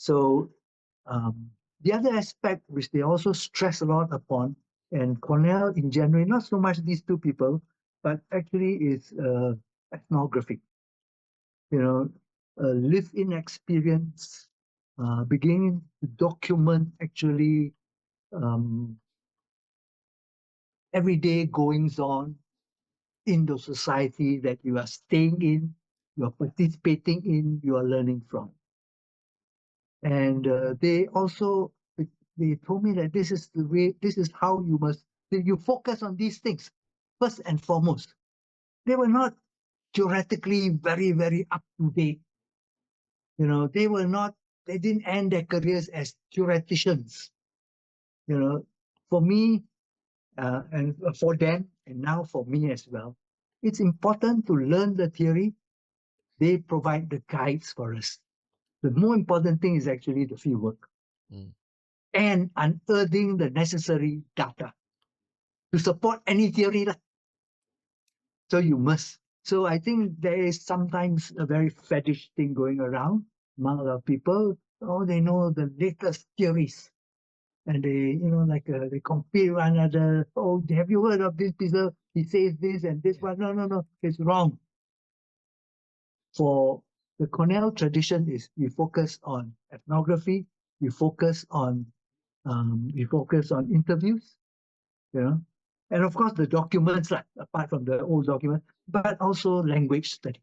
So the other aspect which they also stress a lot upon, and Cornell in general, not so much these two people, but actually is ethnography. Live-in experience, beginning to document actually everyday goings on in the society that you are staying in, you are participating in, you are learning from. And they told me that this is the way, this is how you focus on these things first and foremost. They were not theoretically very, very up to date. They didn't end their careers as theoreticians. For me, and for them, and now for me as well, it's important to learn the theory. They provide the guides for us. The more important thing is actually the fieldwork and unearthing the necessary data to support any theory. So you must. So I think there is sometimes a very fetish thing going around among a lot of people. Oh, they know the latest theories. And they, they compare one another. Oh, have you heard of this piece? He says this and this one. No, it's wrong. For the Cornell tradition is we focus on ethnography, we focus on interviews, and of course the documents, apart from the old documents, but also language study,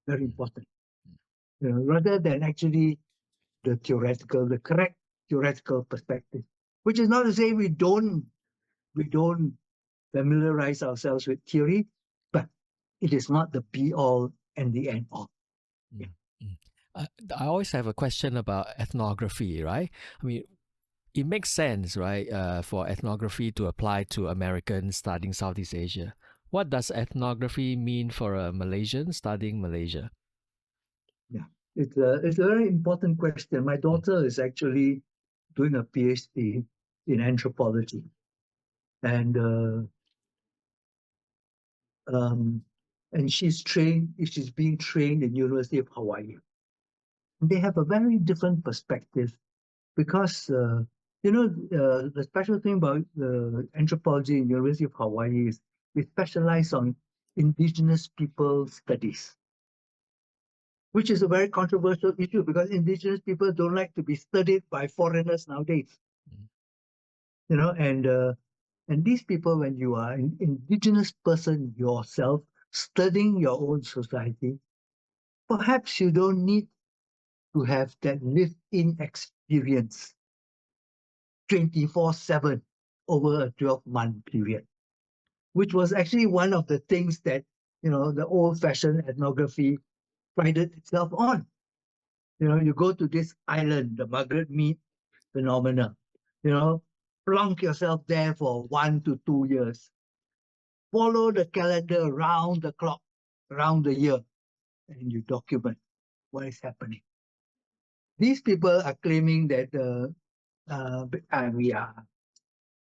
very important. Rather than actually the correct theoretical perspective, which is not to say we don't familiarize ourselves with theory, but it is not the be all and the end all. Yeah. I always have a question about ethnography, right? I mean, it makes sense, right, for ethnography to apply to Americans studying Southeast Asia. What does ethnography mean for a Malaysian studying Malaysia? Yeah, it's a very important question. My daughter is actually doing a PhD in anthropology, and she's being trained in University of Hawaii. They have a very different perspective because the special thing about anthropology in University of Hawaii is they specialize on indigenous people studies, which is a very controversial issue because indigenous people don't like to be studied by foreigners nowadays. And these people, when you are an indigenous person yourself, studying your own society, perhaps you don't need to have that lived-in experience 24/7 over a 12-month period, which was actually one of the things that, the old-fashioned ethnography prided itself on. You go to this island, the Margaret Mead phenomena, plonk yourself there for 1 to 2 years. Follow the calendar around the clock, around the year, and you document what is happening. These people are claiming that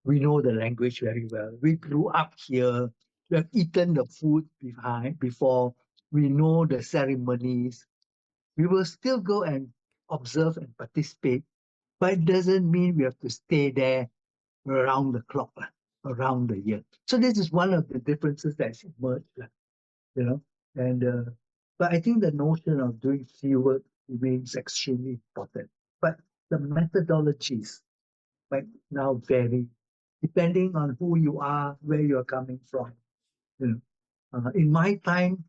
we know the language very well. We grew up here. We have eaten the food before. We know the ceremonies. We will still go and observe and participate, but it doesn't mean we have to stay there around the clock, around the year. So this is one of the differences that's emerged, and but I think the notion of doing fieldwork remains extremely important. But the methodologies might now vary depending on who you are, where you are coming from. In my time,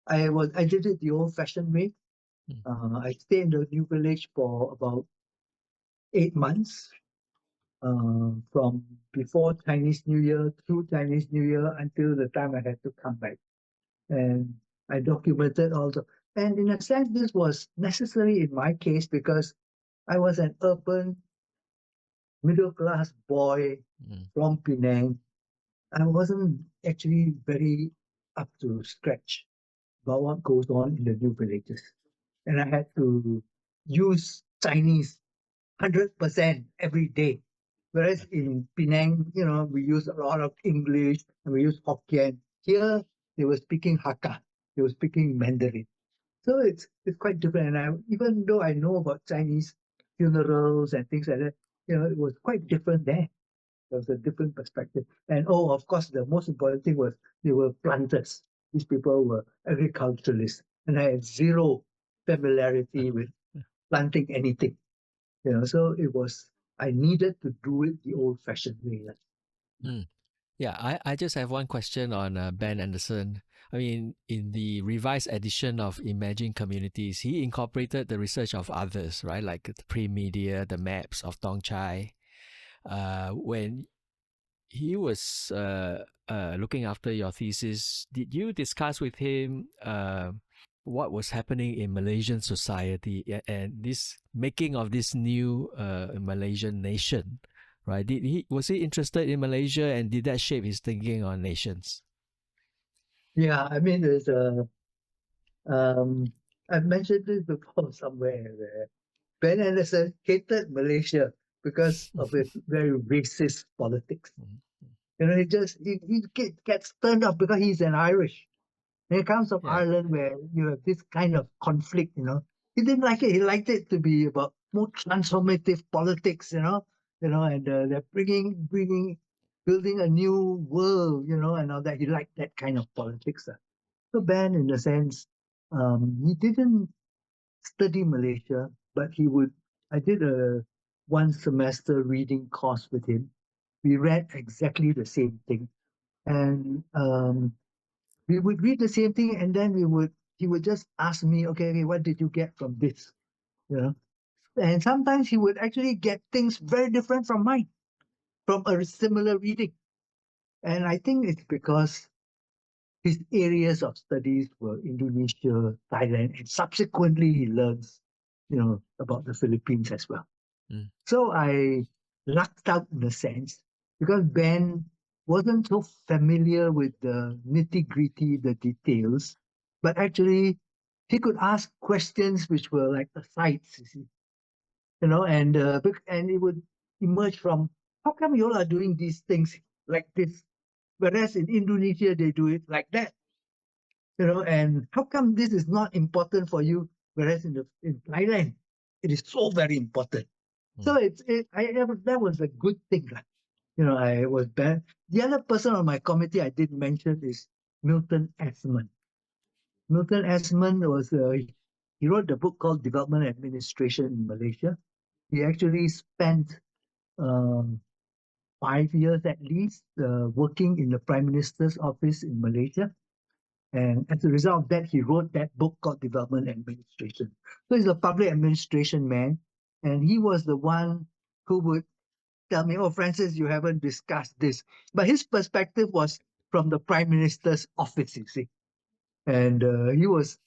I did it the old-fashioned way. I stayed in the new village for about 8 months, from before Chinese New Year through Chinese New Year until the time I had to come back. And I documented also. And in a sense, this was necessary in my case because I was an urban middle-class boy from Penang. I wasn't actually very up to scratch about what goes on in the new villages. And I had to use Chinese 100% every day. Whereas in Penang, we use a lot of English and we use Hokkien. Here, they were speaking Hakka. They were speaking Mandarin. So it's quite different. And even though I know about Chinese, funerals and things like that. It was quite different there. There was a different perspective. And of course, the most important thing was they were planters. These people were agriculturalists, and I had zero familiarity with planting anything. So I needed to do it the old-fashioned way. Mm. Yeah, I just have one question on Ben Anderson. I mean, in the revised edition of Emerging Communities, he incorporated the research of others, right? Like the pre-media, the maps of Tong Chai. When he was looking after your thesis, did you discuss with him what was happening in Malaysian society and this making of this new Malaysian nation? Right? Was he interested in Malaysia, and did that shape his thinking on nations? Yeah, I mean, um, I've mentioned this before somewhere where Ben Anderson hated Malaysia because of its very racist politics. He gets turned off because he's an Irish. And he comes from Yeah. Ireland where you have this kind of conflict. He didn't like it. He liked it to be about more transformative politics, and they're building a new world, and all that. He liked that kind of politics. So Ben, in a sense, he didn't study Malaysia, but I did a one semester reading course with him. We read exactly the same thing. And we would read the same thing, and then he would just ask me, okay, what did you get from this? You know, and sometimes he would actually get things very different from mine, from a similar reading. And I think it's because his areas of studies were Indonesia, Thailand, and subsequently he learns, about the Philippines as well. Mm. So I lucked out in a sense because Ben wasn't so familiar with the nitty gritty, the details, but actually he could ask questions which were like asides, and it would emerge from how come you all are doing these things like this, whereas in Indonesia they do it like that, and how come this is not important for you, whereas in Thailand it is so very important. So that was a good thing. I was bad. The other person on my committee I did mention is Milton Esmond. Milton Esmond he wrote the book called Development Administration in Malaysia. He actually spent um, 5 years at least working in the Prime Minister's office in Malaysia. And as a result of that, he wrote that book called Development Administration. So he's a public administration man. And he was the one who would tell me, oh, Francis, you haven't discussed this. But his perspective was from the Prime Minister's office, you see. And it was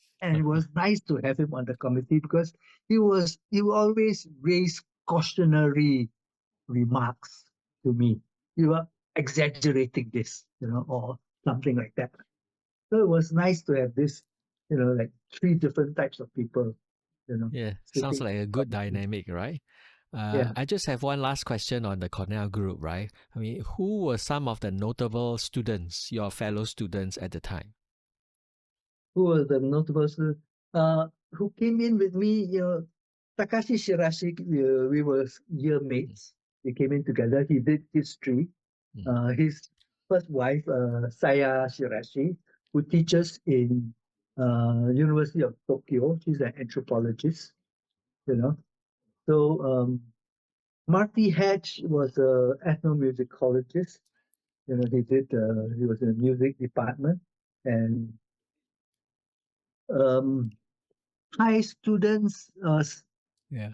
nice to have him on the committee because he would always raise cautionary remarks to me. You are exaggerating this, or something like that. So it was nice to have this, like three different types of people, Yeah, sounds sitting like a in good the committee. dynamic, right? Yeah. I just have one last question on the Cornell group, right? I mean, who were some of the notable students, your fellow students at the time? Who were the notables who came in with me, Takashi Shirashi, we were year Mm, mates. We came in together. He did history. mm, His first wife, Saya Shirashi, who teaches in University of Tokyo. She's an anthropologist. So Marty Hatch was an ethnomusicologist. He was in the music department. And um, high students, yeah.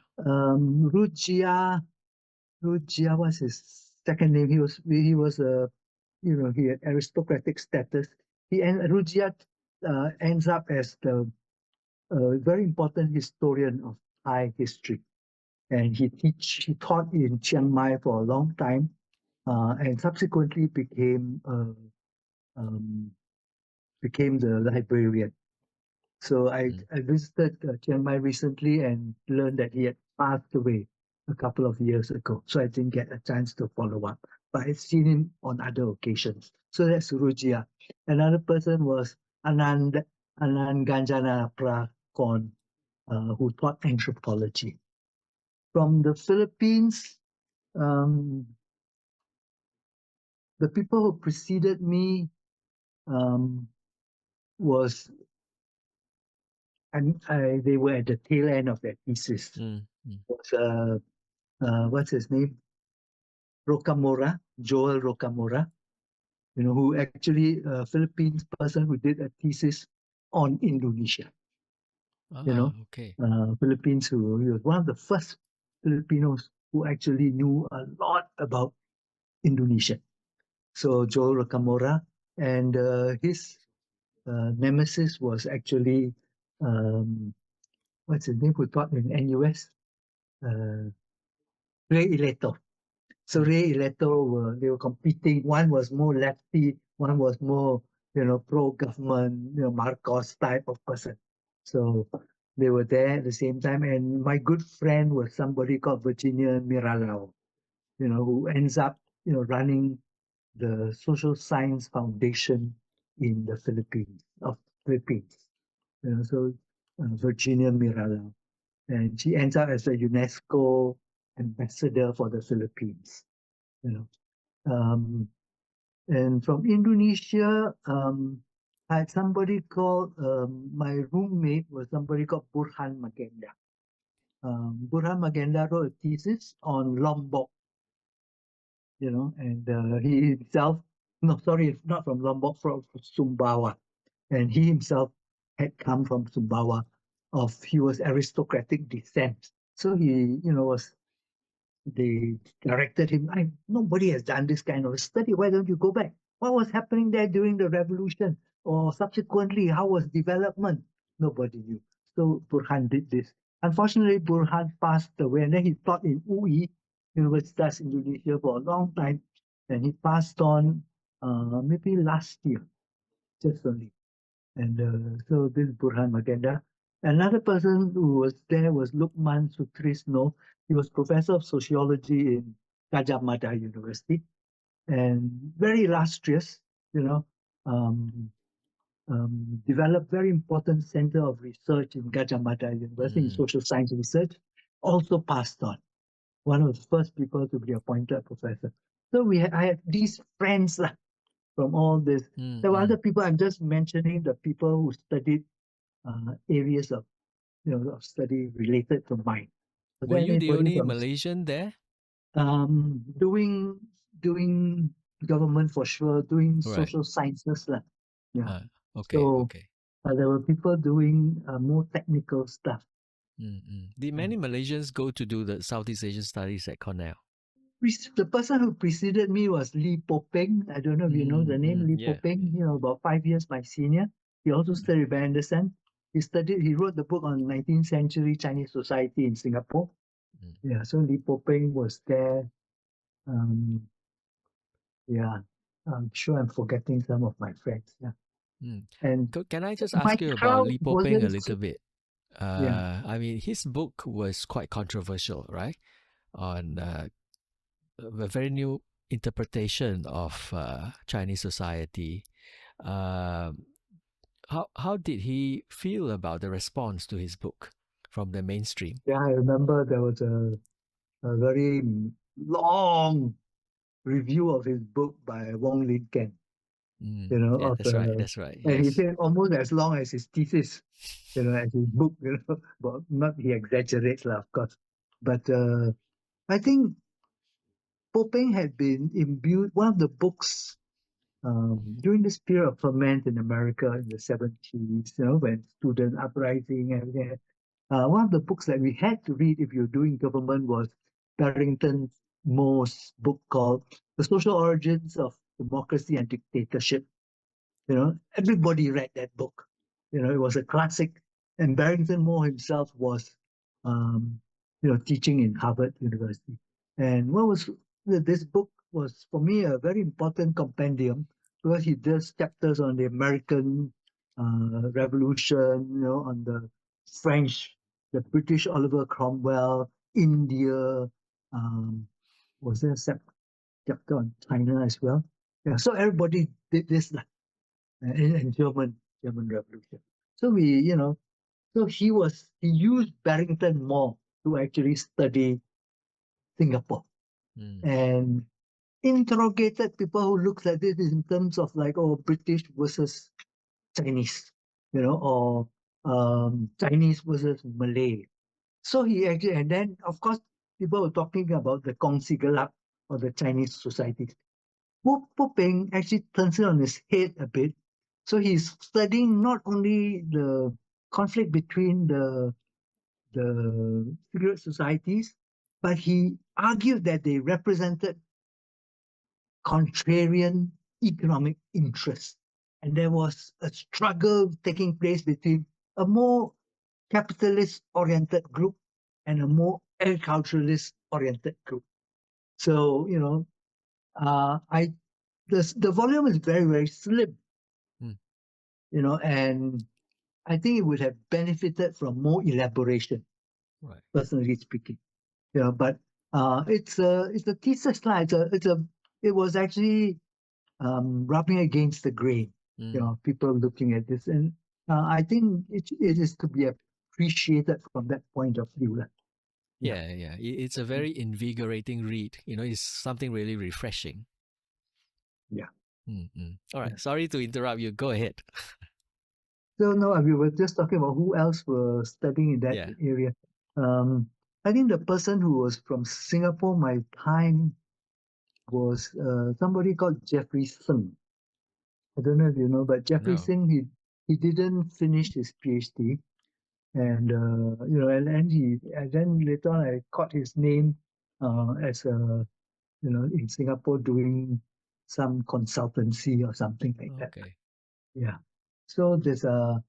Rujia was his second name. He had aristocratic status. Rujia ends up as the very important historian of Thai history. And he taught in Chiang Mai for a long time, and subsequently um, became the librarian. So Mm, I visited Chiang Mai recently and learned that he had passed away a couple of years ago. So I didn't get a chance to follow up, but I've seen him on other occasions. So that's Rujia. Another person was Anand Ganjana Prakon, who taught anthropology. From the Philippines, um, the people who preceded me um, was, and they were at the tail end of their thesis. Mm, mm, Was what's his name? Rocamora, Joel Rocamora. Who actually a Philippines person who did a thesis on Indonesia. okay. Philippines, who he was one of the first Filipinos who actually knew a lot about Indonesia. So Joel Rocamora, and his nemesis was actually what's his name, who taught in NUS, uh, Ray Ileto. So Ray Ileto they were competing. One was more lefty, one was more pro-government, Marcos type of person. So they were there at the same time. And my good friend was somebody called Virginia Miralao, who ends up running the Social Science Foundation in the Philippines. So Virginia Miralao, and she ends up as a UNESCO ambassador for the Philippines. You know, and from Indonesia, I had somebody called my roommate was somebody called Burhan Magenda. Burhan Magenda wrote a thesis on Lombok, and he himself, no, sorry, not from Lombok, from Sumbawa, and he himself had come from Sumbawa. He was aristocratic descent, so he, was they directed him. Nobody has done this kind of study. Why don't you go back? What was happening there during the revolution, or subsequently? How was development? Nobody knew. So Burhan did this. Unfortunately, Burhan passed away, and then he taught in UI, Universitas Indonesia, for a long time, and he passed on maybe last year, just only. And so this Burhan Magenda. Another person who was there was Lukman Sutrisno. He was professor of sociology in Gajah Mada University, and very illustrious, um, developed very important center of research in Gajah Mada University in social science research, also passed on. One of the first people to be appointed professor. So I had these friends from all this. There were other people. I'm just mentioning the people who studied areas of of study related to mine. Was Were there you the anybody only from Malaysian there? doing government for sure, doing Right. social sciences lah. Yeah. Okay, So okay. there were people doing more technical stuff. Did many Malaysians go to do the Southeast Asian studies at Cornell? The person who preceded me was Poh Ping. I don't know if you know the name Poh Yeah. Ping. About 5 years my senior. He also studied by Anderson. He wrote the book on 19th century Chinese society in Singapore. Yeah, so Poh Ping was there. Um, yeah, I'm sure I'm forgetting some of my friends. Yeah, and Can I just my ask you about crowd Li Po Ping a wasn't. little bit? Yeah, I mean, his book was quite controversial, right? On a very new interpretation of Chinese society. Um how did he feel about the response to his book from the mainstream? yeah. I remember there was a very long review of his book by Wong Lin Ken. Yeah, Of that's right. That's right. and he Yes. said almost as long as his thesis, as his book, but not he exaggerates, lah, of course. But I think Poh Ping had been imbued one of the books during this period of ferment in America in the 70s, when student uprising and everything. One of the books that we had to read if you're doing government was Barrington Moore's book called The Social Origins of Democracy and Dictatorship. Everybody read that book. It was a classic. And Barrington Moore himself was, um, teaching in Harvard University. And this book was for me a very important compendium because he does chapters on the American Revolution, on the French, the British Oliver Cromwell, India. Was there a chapter on China as well? Yeah, so everybody did this in German Revolution. So so he used Barrington Moore to actually study Singapore Mm. and interrogated people who looked at it in terms of like, oh, British versus Chinese, or Chinese versus Malay. So he actually, and then of course, people were talking about the Kongsi Gelap or the Chinese societies. Poh Ping actually turns it on his head a bit. So he's studying not only the conflict between the secret societies, but he argued that they represented contrarian economic interests. And there was a struggle taking place between a more capitalist oriented group and a more agriculturalist oriented group. So, I the volume is very, very slim, Mm. and I think it would have benefited from more elaboration, Right. personally speaking. But it's a thesis line. It was actually rubbing against the grain. Mm. People looking at this, and I think it is to be appreciated from that point of view. Yeah, Yeah, yeah. It's a very invigorating read. It's something really refreshing. yeah, Mm-mm. All yeah. right. Sorry to interrupt you. Go ahead. So no, we were just talking about who else were studying in that Yeah. area. Um, I think the person who was from Singapore, my time was somebody called Jeffrey Seng. I don't know if you know, but Jeffrey No. Seng, he didn't finish his PhD, and and then later on I caught his name as a in Singapore doing some consultancy or something like that. Okay. Yeah. So there's a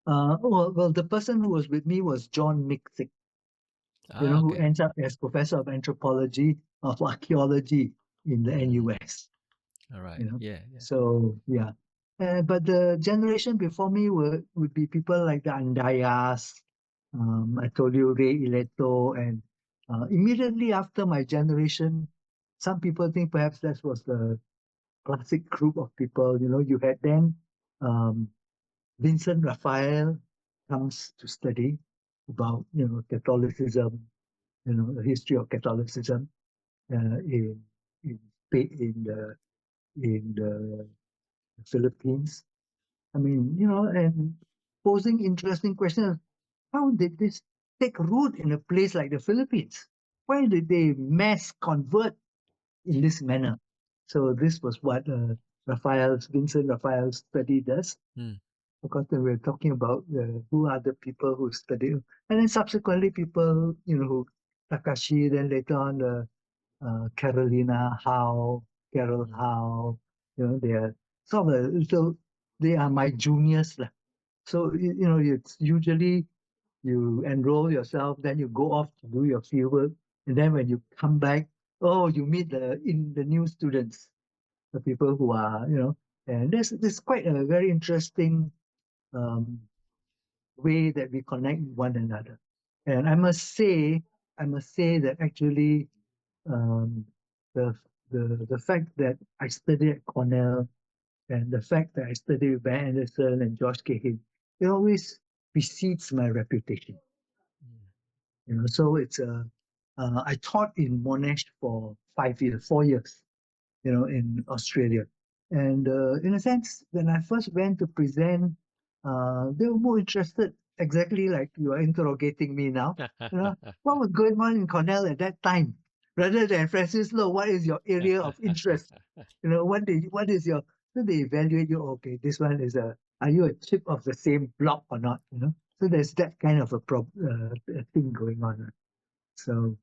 the person who was with me was John Mixick, who Okay. ends up as professor of anthropology of archaeology in the Mm. NUS. All right. You know, Yeah. Yeah. so yeah. But the generation before me would be people like the Andayas. I told you Ray Ileto, and immediately after my generation, some people think perhaps that was the classic group of people. You had then um, Vincent Raphael comes to study about Catholicism, the history of Catholicism in in the Philippines. I mean, and posing interesting questions. How did this take root in a place like the Philippines? Why did they mass convert in this manner? So this was what Vincent Raphael's study does. Mm. Of course, then we're talking about who are the people who study, and then subsequently people, who Takashi, then later on Carolina Howe, Carol Mm. Howe, they are sort of so they are my juniors lah. So it's usually you enroll yourself, then you go off to do your fieldwork, and then when you come back, oh, you meet the new students, the people who are and this quite a very interesting um, way that we connect with one another. And I must say that actually um, the the fact that I studied at Cornell and the fact that I studied with Ben Anderson and George Cahill, it always precedes my reputation. Mm. So I taught in Monash for 5 years, 4 years, in Australia. And in a sense, when I first went to present, they were more interested, exactly like you are interrogating me now. What was going on in Cornell at that time, rather than Francis Loh, what is your area of interest? What is your? So they evaluate you. Okay, this one is are you a chip of the same block or not? So there's that kind of a thing going on. So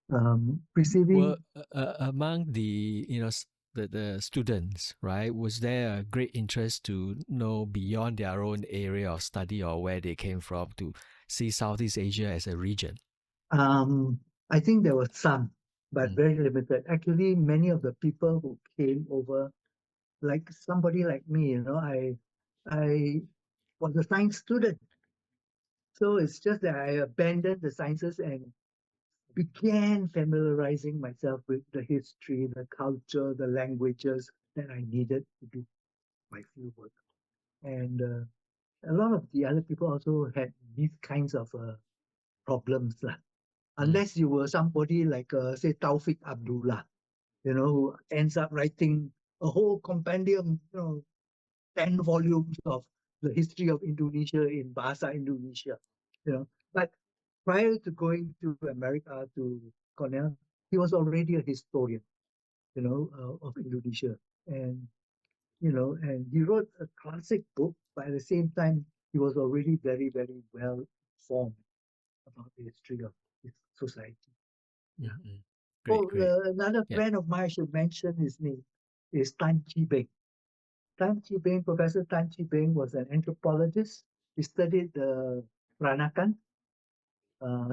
Well, preceding among the the students, right? Was there a great interest to know beyond their own area of study or where they came from to see Southeast Asia as a region? Um, I think there were some, but Mm. very limited. Actually, many of the people who came over, like somebody like me, I was a science student. So it's just that I abandoned the sciences and began familiarizing myself with the history, the culture, the languages that I needed to do my fieldwork. And a lot of the other people also had these kinds of problems. Mm. Unless you were somebody like, say, Taufik Abdullah, who ends up writing a whole compendium, 10 volumes of the history of Indonesia in Bahasa Indonesia. But prior to going to America, to Cornell, he was already a historian, of Indonesia. And, and he wrote a classic book, but at the same time, he was already very, very well informed about the history of his society. Yeah. Mm-mm. Great, Oh, great. another Yeah. friend of mine, I should mention his name, is Tan Chi Beng. Tan Chi Beng, Professor Tan Chi Beng was an anthropologist. He studied the Peranakan.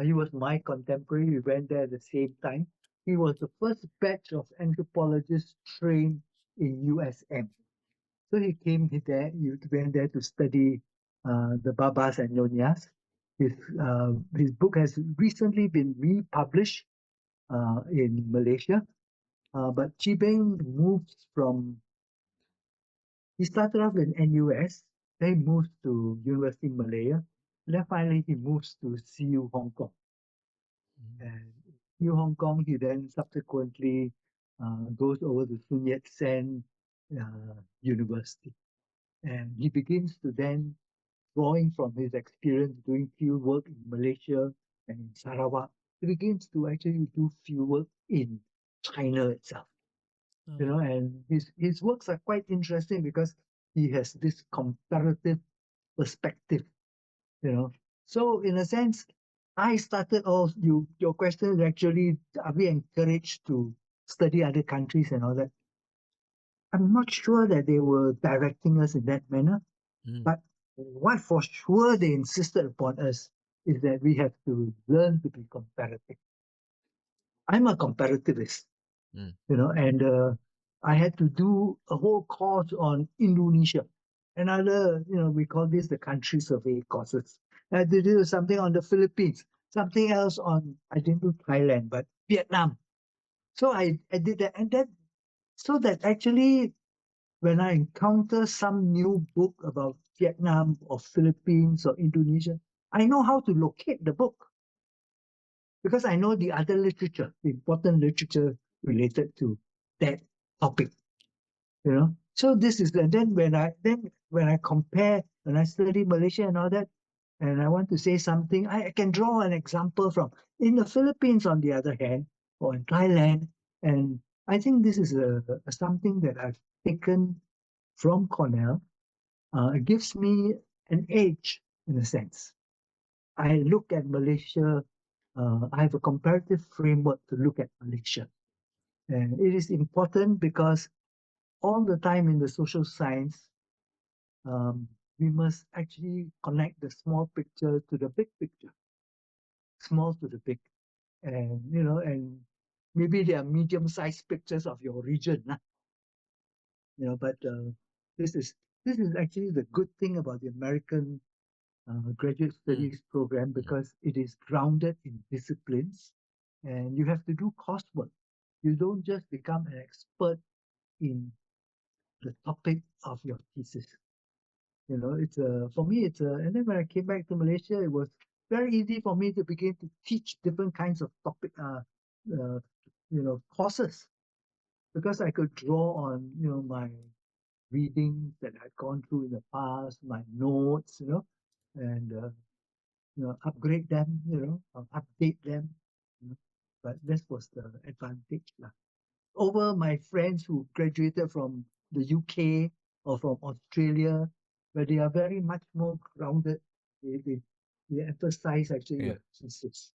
He was my contemporary. We went there at the same time. He was the first batch of anthropologists trained in USM. So he came there, he went there to study the Babas and Nyonyas. His book has recently been republished in Malaysia. But Chi Beng moved from, he started off in NUS, then he moved to University of Malaya, and then finally he moves to CU Hong Kong. And CU Hong Kong, he then subsequently goes over to Sun Yat-sen University. And he begins to then, drawing from his experience doing field work in Malaysia and in Sarawak, he begins to actually do field work in China itself. And his works are quite interesting because he has this comparative perspective. So in a sense, I started off, your question is actually, are we encouraged to study other countries and all that? I'm not sure that they were directing us in that manner, but what for sure they insisted upon us is that we have to learn to be comparative. I'm a comparativist, and I had to do a whole course on Indonesia. Another, we call this the country survey courses. I had to do something on the Philippines, something else on, I didn't do Thailand, but Vietnam. So I did that. And that, so that actually, when I encounter some new book about Vietnam or Philippines or Indonesia, I know how to locate the book because I know the other literature, the important literature related to that topic. So this is, and then when I compare, when I study Malaysia and all that, and I want to say something, I can draw an example from in the Philippines, on the other hand, or in Thailand. And I think this is something that I've taken from Cornell. It gives me an edge in a sense. I look at Malaysia, I have a comparative framework to look at Malaysia. And it is important because all the time in the social science, we must actually connect the small picture to the big picture, small to the big. And, and maybe there are medium-sized pictures of your region, but this is actually the good thing about the American graduate studies program because it is grounded in disciplines and you have to do coursework. You don't just become an expert in the topic of your thesis. It's for me, and then when I came back to Malaysia, it was very easy for me to begin to teach different kinds of topic, courses because I could draw on, my readings that I'd gone through in the past, my notes, and upgrade them, update them. But this was the advantage. Over my friends who graduated from the UK or from Australia, where they are very much more grounded, they emphasize actually your thesis.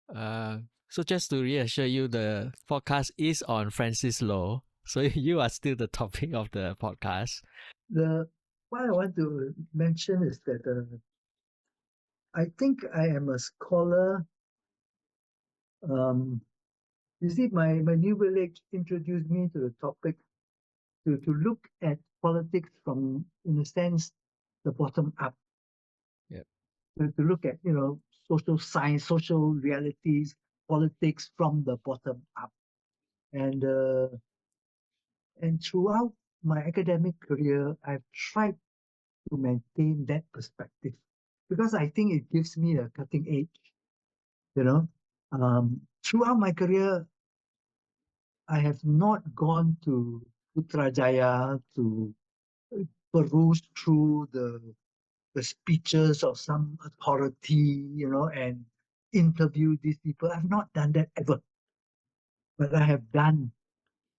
So just to reassure you, the podcast is on Francis Loh. So you are still the topic of the podcast. What I want to mention is that I think I am a scholar. You see, my new village introduced me to the topic to look at politics from, in a sense, the bottom up. Yep. To look at, social science, social realities, politics from the bottom up. And throughout my academic career, I've tried to maintain that perspective because I think it gives me a cutting edge. You know, throughout my career, I have not gone to Putrajaya to peruse through the speeches of some authority, and interview these people. I've not done that ever, but I have done,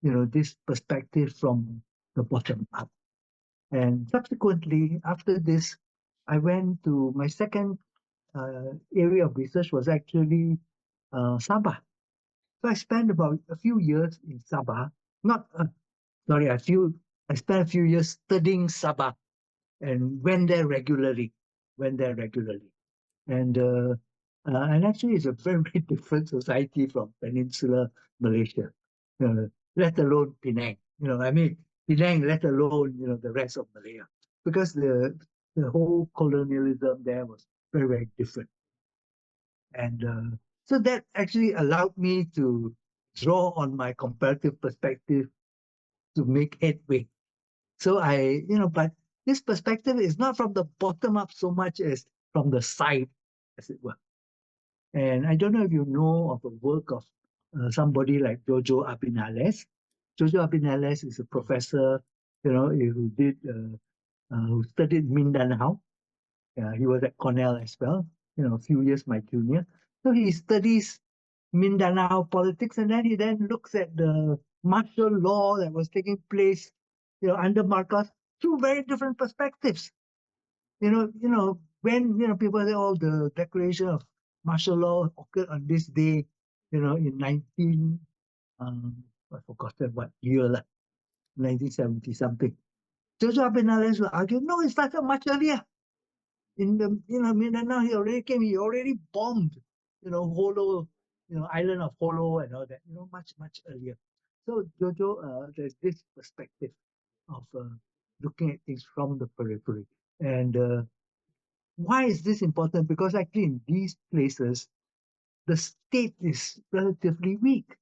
this perspective from the bottom up. And subsequently, after this, I went to my second area of research was actually Sabah. So I spent about a few years in Sabah. Not sorry, I spent a few years studying Sabah and went there regularly. And actually, it's a very, very different society from Peninsular Malaysia, let alone Penang. I mean, Penang, let alone the rest of Malaya, because the whole colonialism there was very, very different. And so that actually allowed me to draw on my comparative perspective to make headway. So but this perspective is not from the bottom up so much as from the side, as it were. And I don't know if you know of the work of somebody like Jojo Abinales. Jojo Abinales is a professor, who studied Mindanao. He was at Cornell as well, a few years my junior. So he studies Mindanao politics, and then he looks at the martial law that was taking place, under Marcos through very different perspectives. When people say, "Oh, the declaration of martial law occurred on this day," in 19, I forgotten what year, 1970 something. Jojo Abinales will argue, no, it started much earlier. In the Mindanao, he already bombed, Holo, island of Holo and all that, much, much earlier. So Jojo, there's this perspective of looking at things from the periphery. And why is this important? Because actually in these places, the state is relatively weak.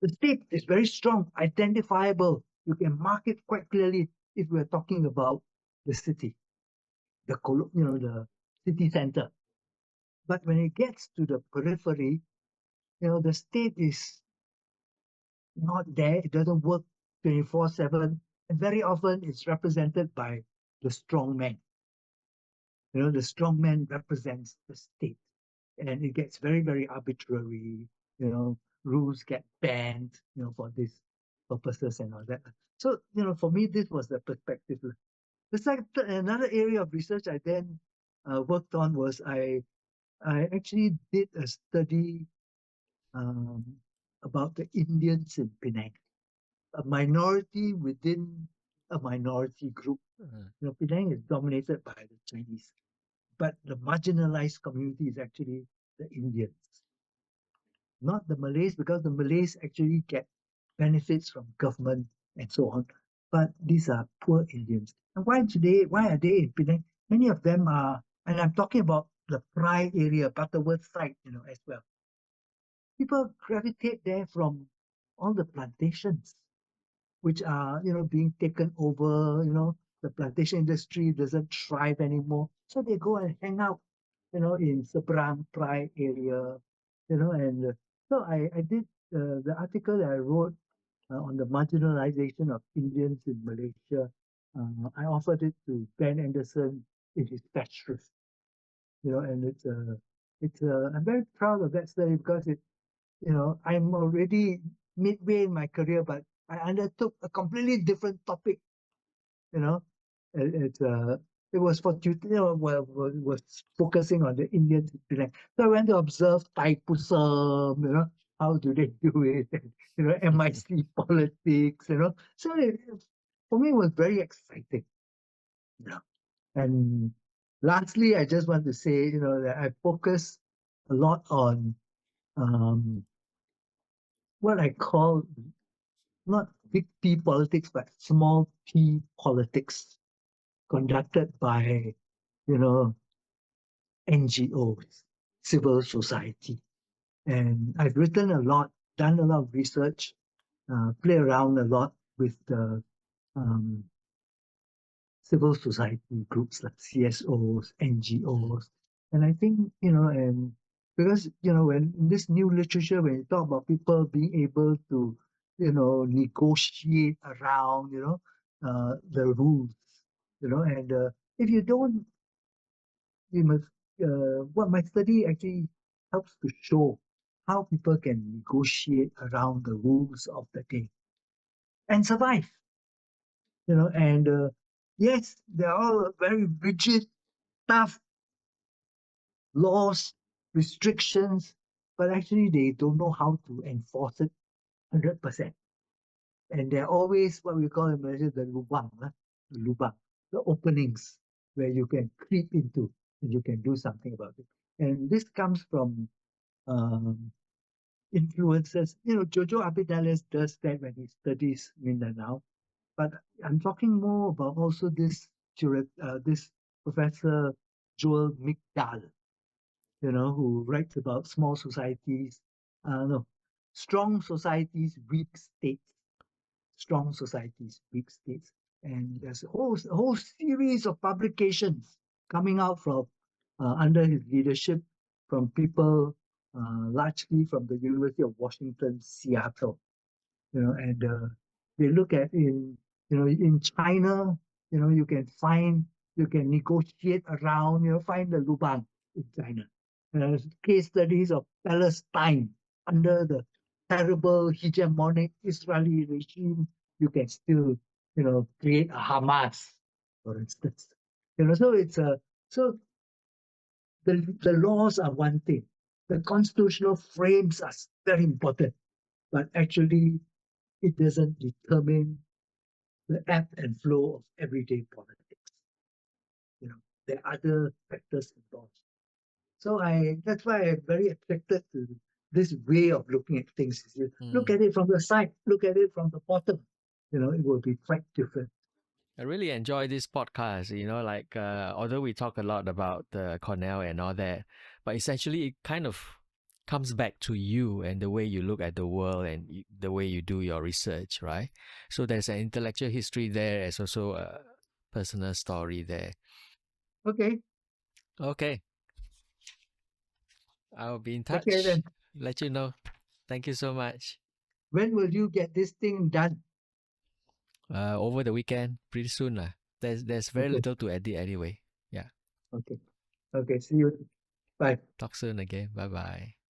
The state is very strong, identifiable. You can mark it quite clearly if we're talking about the city, the city center. But when it gets to the periphery, the state is not there. It doesn't work 24/7. And very often it's represented by the strong man. The strong man represents the state. And it gets very, very arbitrary. Rules get banned, for these purposes and all that. So, for me, this was the perspective. Another area of research I then worked on was I actually did a study um, about the Indians in Penang, a minority within a minority group. Penang is dominated by the Chinese, but the marginalized community is actually the Indians, not the Malays, because the Malays actually get benefits from government and so on. But these are poor Indians. And why are they in Penang? Many of them are, and I'm talking about the Prai area, Butterworth side, as well. People gravitate there from all the plantations, which are, being taken over, the plantation industry doesn't thrive anymore. So they go and hang out, in Seberang Prai area, and so I did the article that I wrote on the marginalization of Indians in Malaysia. I offered it to Ben Anderson in his Thatcherist, and I'm very proud of that study because I'm already midway in my career, but I undertook a completely different topic. You know, it it was for was focusing on the Indian Penang. So I went to observe Thaipusam. How do they do it? MIC politics. So for me it was very exciting. You know, and lastly, I just want to say that I focus a lot on um, what I call not big P politics, but small P politics conducted by, you know, NGOs, civil society. And I've written a lot, done a lot of research, play around a lot with the um, civil society groups like CSOs, NGOs. And I think, and Because when in this new literature, when you talk about people being able to negotiate around the rules, and if you don't, you must what my study actually helps to show how people can negotiate around the rules of the game and survive. And yes, they're all very rigid, tough laws, restrictions, but actually they don't know how to enforce it 100%. And they're always what we call in Malaysia the lubang, the lubang, the openings where you can creep into and you can do something about it. And this comes from um, influences. Jojo Abidales does that when he studies Mindanao. But I'm talking more about also this Professor Joel McDowell, who writes about small societies, no, strong societies, weak states, strong societies, weak states. And there's a whole series of publications coming out from under his leadership from people largely from the University of Washington, Seattle. And they look at in China, you can negotiate around, find the lubang in China. Case studies of Palestine under the terrible hegemonic Israeli regime, you can still, create a Hamas, for instance. So it's a so the laws are one thing. The constitutional frames are very important, but actually it doesn't determine the ebb and flow of everyday politics. You know, there are other factors involved. So that's why I'm very attracted to this way of looking at things. You look Mm. at it from the side, look at it from the bottom. It will be quite different. I really enjoy this podcast. Like although we talk a lot about the Cornell and all that, but essentially it kind of comes back to you and the way you look at the world and the way you do your research, right? So there's an intellectual history there. There's also a personal story there. Okay, Okay, I'll be in okay touch. then. Let you know. Thank you so much. When will you get this thing done? Over the weekend, pretty soon lah. There's very Okay, little to edit anyway. Yeah. okay, okay. See you. Bye. Talk soon again. Bye bye.